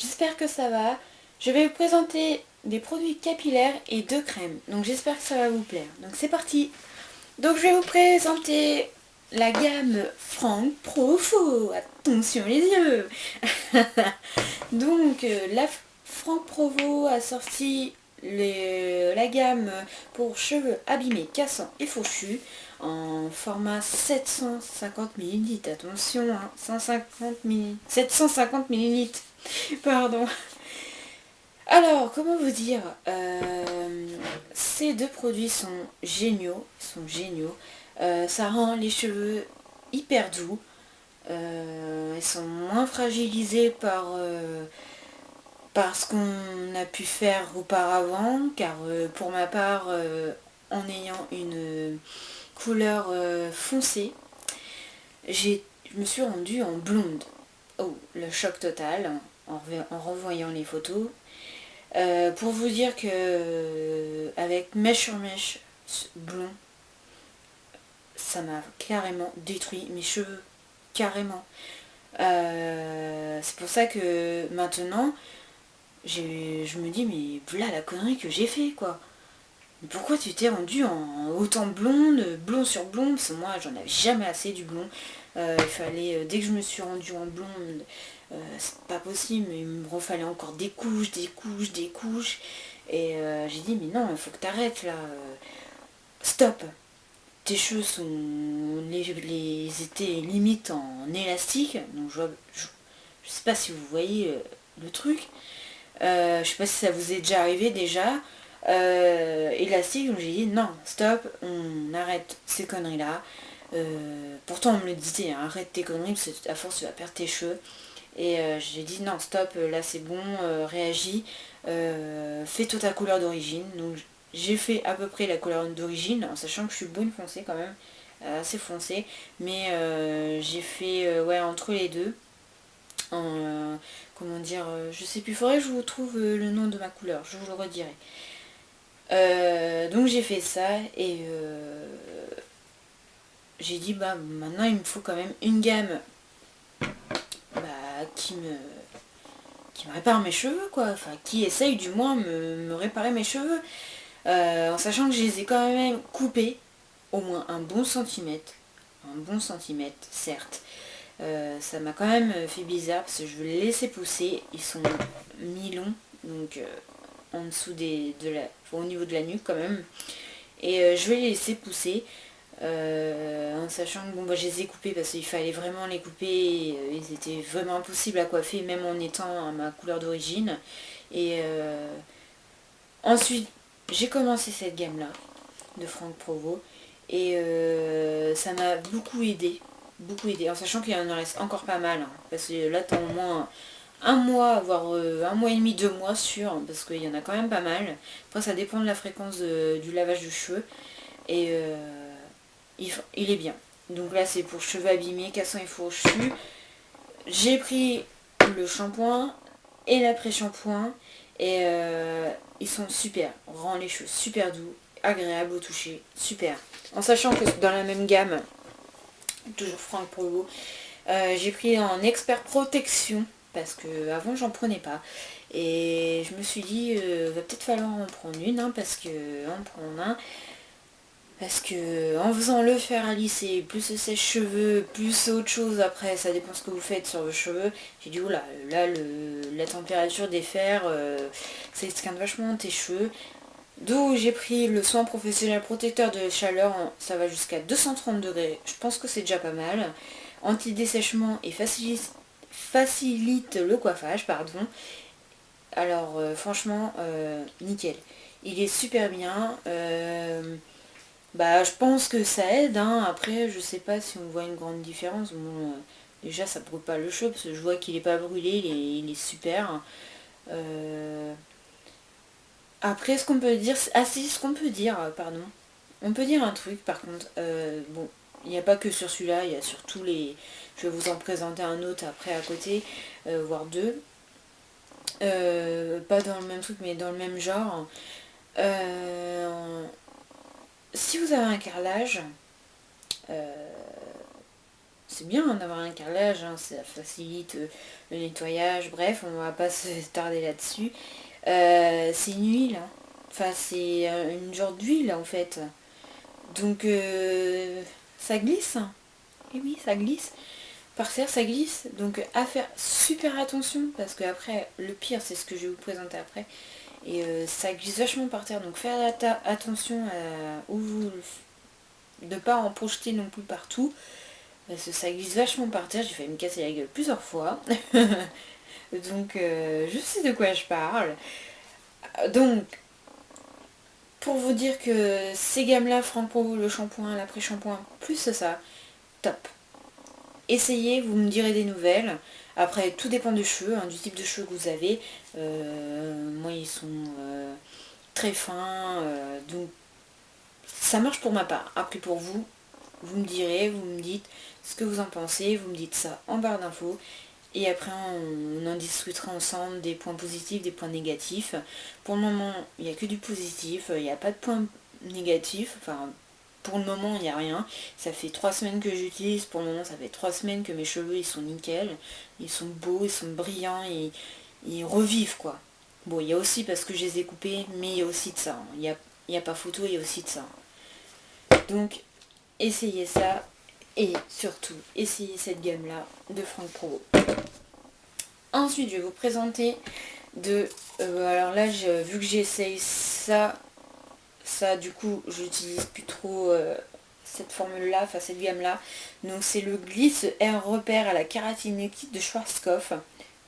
j'espère que ça va. Je vais vous présenter des produits capillaires et deux crèmes. Donc j'espère que ça va vous plaire. Donc c'est parti. Donc je vais vous présenter la gamme Franck Provo. Attention les yeux. Donc la Franck Provo a sorti la gamme pour cheveux abîmés, cassants et fauchus en format 750 ml. Attention, hein, 750 ml. Pardon. Alors, comment vous dire, ces deux produits sont géniaux. Ça rend les cheveux hyper doux. Ils sont moins fragilisés par ce qu'on a pu faire auparavant, car pour ma part, en ayant une couleur foncée, je me suis rendue en blonde. Oh, le choc total en revoyant les photos. Pour vous dire que avec mèche sur mèche blond, ça m'a carrément détruit mes cheveux. Carrément. C'est pour ça que maintenant, je me dis, mais voilà la connerie que j'ai fait, quoi. Mais pourquoi tu t'es rendu en autant blonde, blond sur blond? Parce que moi, j'en avais jamais assez du blond. Il fallait, dès que je me suis rendue en blonde, c'est pas possible, mais il me refallait encore des couches, des couches, des couches. Et j'ai dit, mais non, il faut que t'arrêtes là. Stop. Tes cheveux sont les étaient limite en élastique. Donc je sais pas si vous voyez le truc. Je sais pas si ça vous est déjà arrivé déjà. Élastique, donc j'ai dit non, stop, on arrête ces conneries là. Pourtant on me le disait, hein, arrête tes conneries parce que à force tu vas perdre tes cheveux. Et j'ai dit non, stop, là c'est bon, réagis, fais-toi ta couleur d'origine. Donc j'ai fait à peu près la couleur d'origine, en sachant que je suis brune foncée quand même, assez foncée, mais j'ai fait ouais, entre les deux. Comment dire, je sais plus, faudrait que je vous trouve le nom de ma couleur, je vous le redirai. Donc j'ai fait ça et j'ai dit bah maintenant il me faut quand même une gamme bah, qui me répare mes cheveux quoi, enfin qui essaye du moins me réparer mes cheveux. En sachant que je les ai quand même coupés au moins un bon centimètre certes. Ça m'a quand même fait bizarre parce que je veux les laisser pousser, ils sont mi-longs, donc en dessous au niveau de la nuque quand même. Et je vais les laisser pousser. En sachant que bon, bah, je les ai coupés parce qu'il fallait vraiment les couper, ils étaient vraiment impossibles à coiffer même en étant à ma couleur d'origine. Et ensuite j'ai commencé cette gamme là de Franck Provo et ça m'a beaucoup aidé en sachant qu'il y en reste encore pas mal, hein, parce que là t'as au moins un mois, voire un mois et demi, 2 mois sûr, parce qu'il y en a quand même pas mal. Après ça dépend de la fréquence du lavage de cheveux et il est bien. Donc là c'est pour cheveux abîmés, cassants et fourchus. J'ai pris le shampoing et l'après-shampoing et ils sont super. Rend les cheveux super doux, agréables au toucher, super. En sachant que dans la même gamme, toujours Franck Provo, j'ai pris en expert protection parce que avant j'en prenais pas. Et je me suis dit, va peut-être falloir en prendre une, hein, parce que en prendre un. Parce que en faisant le fer à lisser, plus le sèche-cheveux, plus autre chose après, ça dépend ce que vous faites sur vos cheveux. J'ai dit, oula, là, la température des fers, ça esquinte vachement tes cheveux. D'où j'ai pris le soin professionnel protecteur de chaleur, ça va jusqu'à 230 degrés. Je pense que c'est déjà pas mal. Anti-dessèchement et facilite le coiffage, pardon. Alors franchement, nickel. Il est super bien. Bah, je pense que ça aide, hein. Après, je sais pas si on voit une grande différence. Bon, déjà, ça brûle pas le cheveu, parce que je vois qu'il est pas brûlé, il est super. Euh, Après, ce qu'on peut dire... Ah si, ce qu'on peut dire, pardon. On peut dire un truc, par contre. Bon, il n'y a pas que sur celui-là, il y a sur tous les... Je vais vous en présenter un autre après à côté, voire deux. Pas dans le même truc, mais dans le même genre. Si vous avez un carrelage, c'est bien hein, d'avoir un carrelage, hein, ça facilite le nettoyage, bref, on va pas se tarder là-dessus. C'est une huile, hein. Enfin c'est une genre d'huile en fait. Donc ça glisse. Et oui, ça glisse. Par terre, ça glisse. Donc à faire super attention parce que après, le pire, c'est ce que je vais vous présenter après. Et ça glisse vachement par terre. Donc faire attention à où vous de pas en projeter non plus partout. Parce que ça glisse vachement par terre. J'ai failli me casser la gueule plusieurs fois. Donc je sais de quoi je parle. Donc pour vous dire que ces gammes-là, Franck Provo, le shampoing, l'après-shampoing, plus ça, top. Essayez, vous me direz des nouvelles. Après, tout dépend des cheveux, hein, du type de cheveux que vous avez. Moi, ils sont très fins, donc ça marche pour ma part. Après, pour vous, vous me direz, vous me dites ce que vous en pensez, vous me dites ça en barre d'infos. Et après, on en discutera ensemble des points positifs, des points négatifs. Pour le moment, il n'y a que du positif, il n'y a pas de points négatifs. Enfin, pour le moment, il n'y a rien. Ça fait 3 semaines que j'utilise. Pour le moment, ça fait 3 semaines que mes cheveux, ils sont nickel. Ils sont beaux, ils sont brillants, ils revivent, quoi. Bon, il y a aussi parce que je les ai coupés, mais il y a aussi de ça, hein. Il y a pas photo, il y a aussi de ça. Donc, essayez ça. Et surtout, essayez cette gamme-là de Franck Provo. Ensuite, je vais vous présenter alors là, vu que j'essaye ça, du coup, j'utilise plus trop cette formule-là, enfin cette gamme-là. Donc c'est le Gliss Air Repère à la kératine liquide de Schwarzkopf.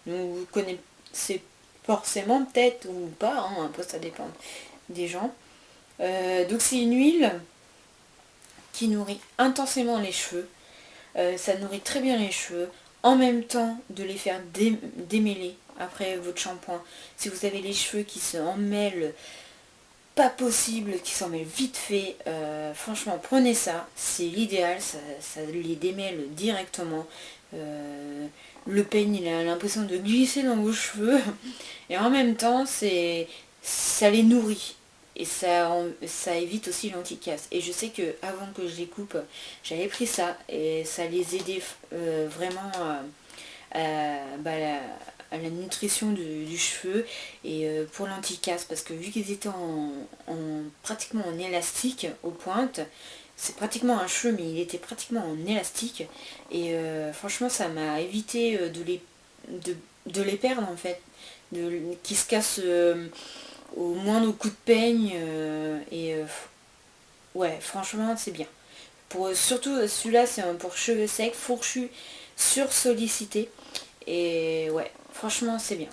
Donc vous connaissez forcément peut-être ou pas, hein, un peu ça dépend des gens. Donc c'est une huile qui nourrit intensément les cheveux. Ça nourrit très bien les cheveux. En même temps de les faire démêler après votre shampoing. Si vous avez les cheveux qui se emmêlent pas possible, qui s'en mêlent vite fait, franchement prenez ça, c'est l'idéal, ça les démêle directement. Le peigne il a l'impression de glisser dans vos cheveux et en même temps ça les nourrit et ça évite aussi l'anticasse. Et je sais que avant que je les coupe, j'avais pris ça et ça les aidait vraiment à la nutrition du cheveu et pour l'anticasse, parce que vu qu'ils étaient pratiquement en élastique aux pointes, c'est pratiquement un cheveu mais il était pratiquement en élastique et franchement ça m'a évité de les perdre en fait, qui se cassent au moindre coup de peigne ouais franchement c'est bien. Surtout celui-là c'est pour cheveux secs, fourchus, sursollicités. Et ouais, franchement c'est bien.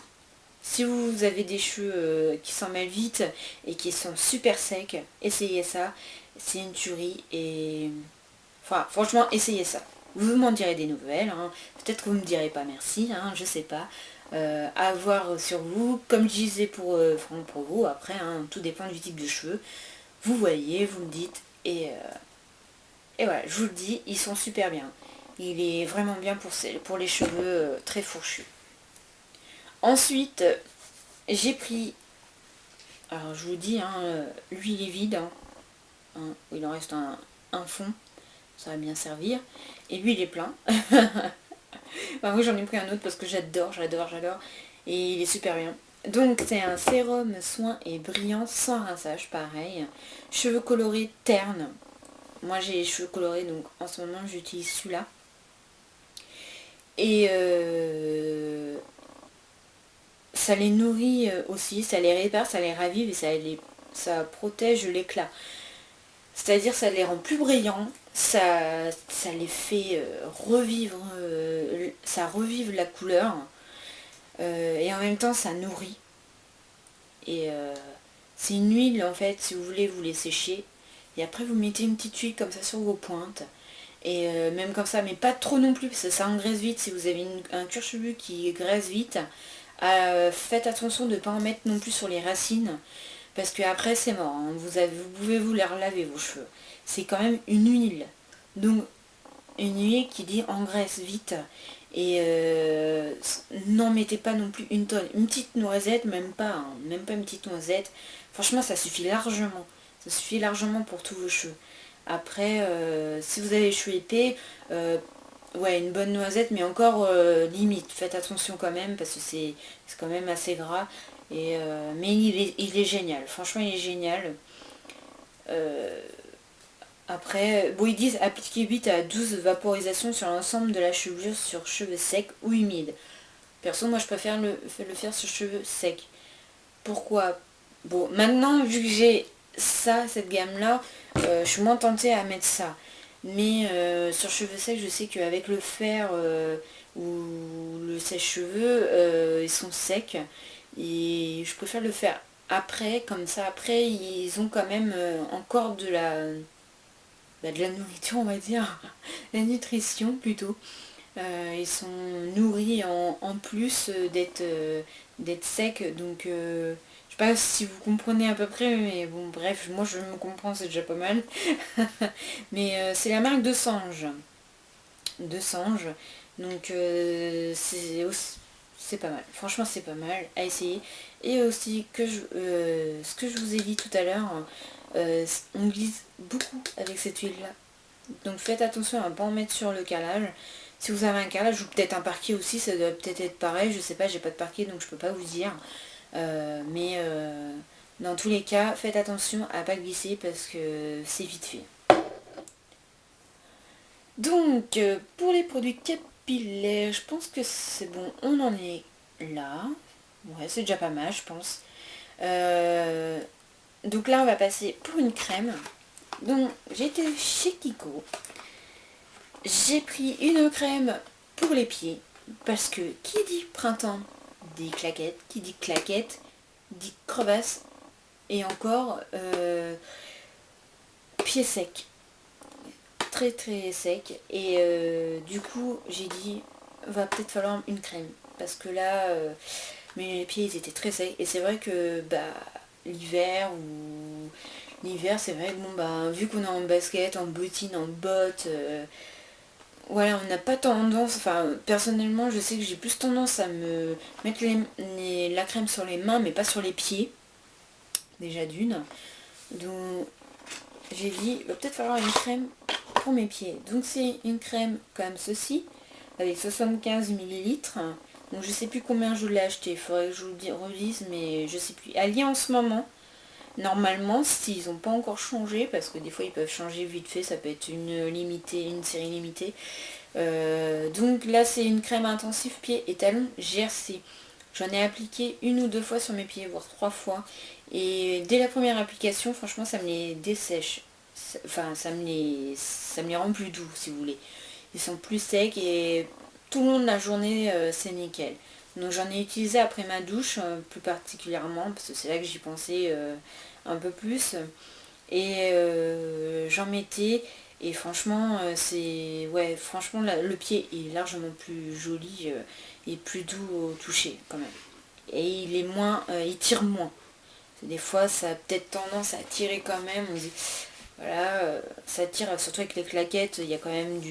Si vous avez des cheveux qui s'en mêlent vite et qui sont super secs, essayez ça. C'est une tuerie et... Enfin, franchement, essayez ça. Vous m'en direz des nouvelles. Hein. Peut-être que vous me direz pas merci, hein, je sais pas. À voir sur vous. Comme je disais pour vous, après, hein, tout dépend du type de cheveux. Vous voyez, vous me dites. Et voilà, je vous le dis, ils sont super bien. Il est vraiment bien pour les cheveux très fourchus. Ensuite, j'ai pris, alors je vous dis, hein, lui il est vide, il en reste un fond, ça va bien servir. Et lui il est plein. Bah, oui, j'en ai pris un autre parce que j'adore. Et il est super bien. Donc c'est un sérum soin et brillant sans rinçage, pareil. Cheveux colorés terne. Moi j'ai les cheveux colorés, donc en ce moment j'utilise celui-là. Et ça les nourrit aussi, ça les répare, ça les ravive et ça protège l'éclat. C'est-à-dire ça les rend plus brillants, ça les fait revivre, ça revive la couleur. Et en même temps ça nourrit. Et c'est une huile en fait, si vous voulez vous les sécher. Et après vous mettez une petite huile comme ça sur vos pointes. Et même comme ça, mais pas trop non plus, parce que ça engraisse vite. Si vous avez un cuir chevelu qui graisse vite, faites attention de ne pas en mettre non plus sur les racines, parce que après c'est mort, hein. Vous pouvez vous les relaver vos cheveux. C'est quand même une huile. Donc une huile qui dit engraisse vite. Et n'en mettez pas non plus une tonne. Une petite noisette, même pas, hein, même pas une petite noisette. Franchement ça suffit largement. Ça suffit largement pour tous vos cheveux. Après, si vous avez les cheveux épais, Ouais, une bonne noisette, mais encore limite. Faites attention quand même, parce que c'est quand même assez gras. Mais il est génial. Franchement, il est génial. Euh, Après, bon, ils disent appliquer 8 à 12 vaporisations sur l'ensemble de la chevelure sur cheveux secs ou humides. Perso, moi, je préfère le faire sur cheveux secs. Pourquoi? Bon, maintenant, vu que j'ai ça, cette gamme-là, je suis moins tentée à mettre ça. Mais sur cheveux secs, je sais qu'avec le fer ou le sèche-cheveux, ils sont secs. Et je préfère le faire après, comme ça, après, ils ont quand même encore de la nourriture, on va dire. La nutrition, plutôt. Ils sont nourris en plus d'être secs. Donc, je sais pas si vous comprenez à peu près, mais bon, bref, moi je me comprends, c'est déjà pas mal. Mais c'est la marque de Sange. De Sange. Donc, c'est pas mal. Franchement, c'est pas mal à essayer. Et aussi, ce que je vous ai dit tout à l'heure, on glisse beaucoup avec cette huile-là. Donc faites attention à ne pas en mettre sur le calage. Si vous avez un calage ou peut-être un parquet aussi, ça doit peut-être être pareil. Je sais pas, j'ai pas de parquet donc je peux pas vous dire. Mais dans tous les cas, faites attention à pas glisser parce que c'est vite fait. Donc pour les produits capillaires, je pense que c'est bon. On en est là. Ouais, c'est déjà pas mal, je pense. Donc là, on va passer pour une crème. Donc j'ai été chez Kiko. J'ai pris une crème pour les pieds, parce que qui dit printemps dit claquettes, qui dit claquettes dit crevasse, et encore pieds secs, très très secs. Et du coup j'ai dit, va peut-être falloir une crème, parce que là, mes pieds ils étaient très secs, et c'est vrai que l'hiver c'est vrai que bon vu qu'on est en basket, en bottines, en bottes, voilà, on n'a pas tendance, enfin personnellement je sais que j'ai plus tendance à me mettre la crème sur les mains mais pas sur les pieds, déjà d'une. Donc j'ai dit, il va peut-être falloir une crème pour mes pieds. Donc c'est une crème comme ceci, avec 75 millilitres. Donc je sais plus combien je l'ai acheté, il faudrait que je vous le relise, mais je sais plus. Elle y est en ce moment. Normalement, s'ils n'ont pas encore changé, parce que des fois ils peuvent changer vite fait, ça peut être une série limitée. Donc là c'est une crème intensive pieds et talons GRC. J'en ai appliqué une ou deux fois sur mes pieds, voire trois fois. Et dès la première application, franchement ça me les dessèche. Enfin ça me les rend plus doux si vous voulez. Ils sont plus secs et tout le long de la journée c'est nickel. Donc j'en ai utilisé après ma douche plus particulièrement parce que c'est là que j'y pensais un peu plus. Et j'en mettais et franchement c'est ouais franchement le pied est largement plus joli et plus doux au toucher quand même. Et il est moins il tire moins. Des fois ça a peut-être tendance à tirer quand même. On dit, voilà, ça tire surtout avec les claquettes, il y a quand même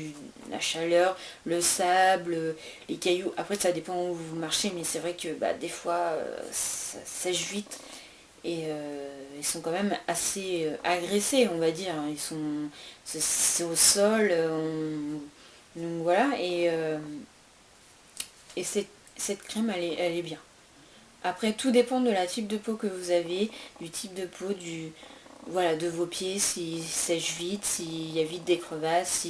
la chaleur, le sable, les cailloux. Après ça dépend où vous marchez, mais c'est vrai que des fois ça sèche vite. Et ils sont quand même assez agressés, on va dire. C'est au sol. Donc voilà. Et cette crème, elle est bien. Après, tout dépend de la type de peau que vous avez, du type de peau, voilà, de vos pieds, s'ils sèchent vite, s'il y a vite des crevasses,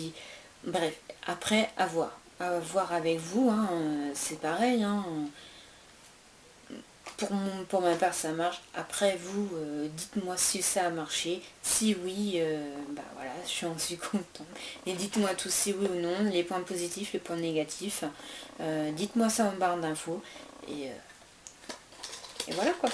bref. Après, à voir. À voir avec vous, hein, c'est pareil. Hein. Pour ma part ça marche. Après vous, dites-moi si ça a marché. Si oui, voilà, je suis contente. Et dites-moi tous si oui ou non, les points positifs, les points négatifs. Dites-moi ça en barre d'infos. Et voilà quoi.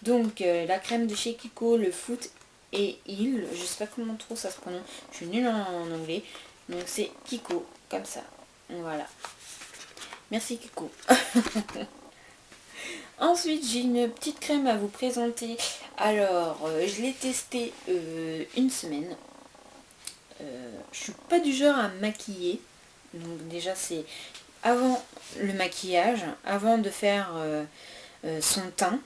Donc la crème de chez Kiko, le Foot et Heal. Je sais pas comment trop ça se prononce. Je suis nulle en anglais. Donc c'est Kiko, comme ça. Voilà. Merci Kiko. Ensuite, j'ai une petite crème à vous présenter. Alors, je l'ai testée une semaine. Je suis pas du genre à me maquiller. Donc déjà, c'est avant le maquillage, avant de faire son teint.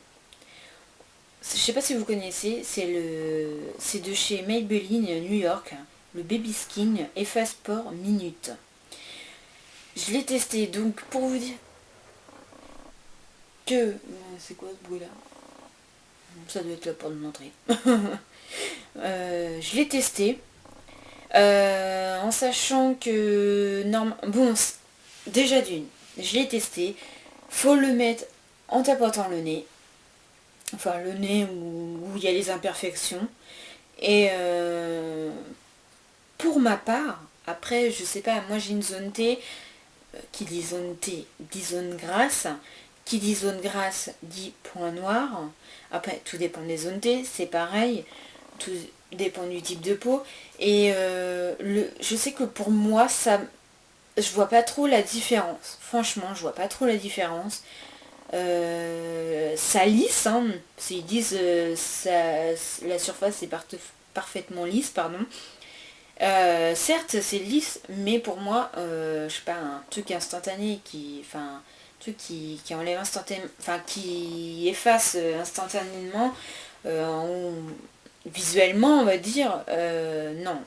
Je sais pas si vous connaissez, c'est de chez Maybelline New York, le Baby Skin Efface Pore Minute. Je l'ai testé, donc pour vous dire que... C'est quoi ce bruit là? Ça doit être la porte de l'entrée. Je l'ai testé. En sachant que... Bon, déjà d'une, je l'ai testé. Faut le mettre en tapotant le nez. Enfin le nez où il y a les imperfections. Et pour ma part, après je sais pas, moi j'ai une zone T, qui dit zone T dit zone grasse, qui dit zone grasse dit point noir. Après tout dépend des zones T, c'est pareil, tout dépend du type de peau. Et je sais que pour moi ça, je vois pas trop la différence. Franchement, je vois pas trop la différence. Ça lisse, hein. Ils disent la surface est parfaitement lisse, pardon. Certes, c'est lisse, mais pour moi, je sais pas, un truc instantané enfin, un truc qui enlève instantanément, enfin, qui efface instantanément, euh, visuellement, on va dire, non,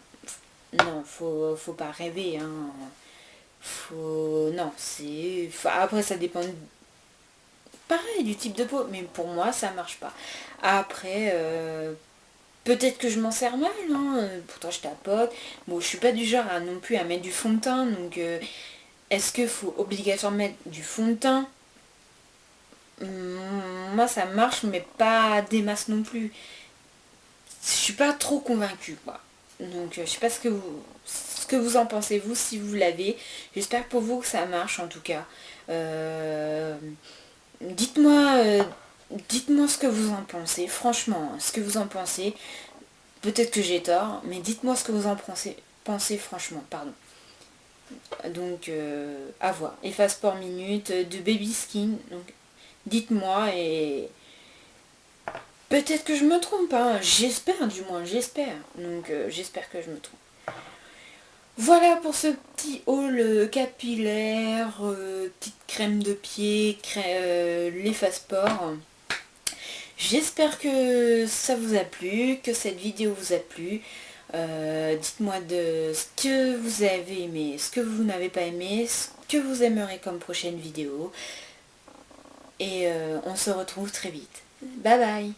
non, faut pas rêver, hein. Non, après, ça dépend pareil du type de peau, mais pour moi, ça marche pas. Après, peut-être que je m'en sers mal, hein, pourtant je tapote. Bon, je suis pas du genre à non plus à mettre du fond de teint, donc est-ce qu'il faut obligatoirement mettre du fond de teint? Moi ça marche, mais pas des masses non plus. Je suis pas trop convaincue, quoi. Donc je sais pas ce que vous en pensez, vous, si vous l'avez. J'espère pour vous que ça marche en tout cas. Euh, dites-moi, dites-moi ce que vous en pensez, franchement, ce que vous en pensez. Peut-être que j'ai tort, mais dites-moi ce que vous en pensez franchement, pardon. Donc, à voir. Efface par minute, de baby skin. Donc, dites-moi et peut-être que je me trompe, hein. J'espère du moins, j'espère. Donc, j'espère que je me trompe. Voilà pour ce petit haul capillaire, petite crème de pied, l'efface-pores. J'espère que ça vous a plu, que cette vidéo vous a plu. Dites-moi de ce que vous avez aimé, ce que vous n'avez pas aimé, ce que vous aimerez comme prochaine vidéo. Et on se retrouve très vite. Bye bye!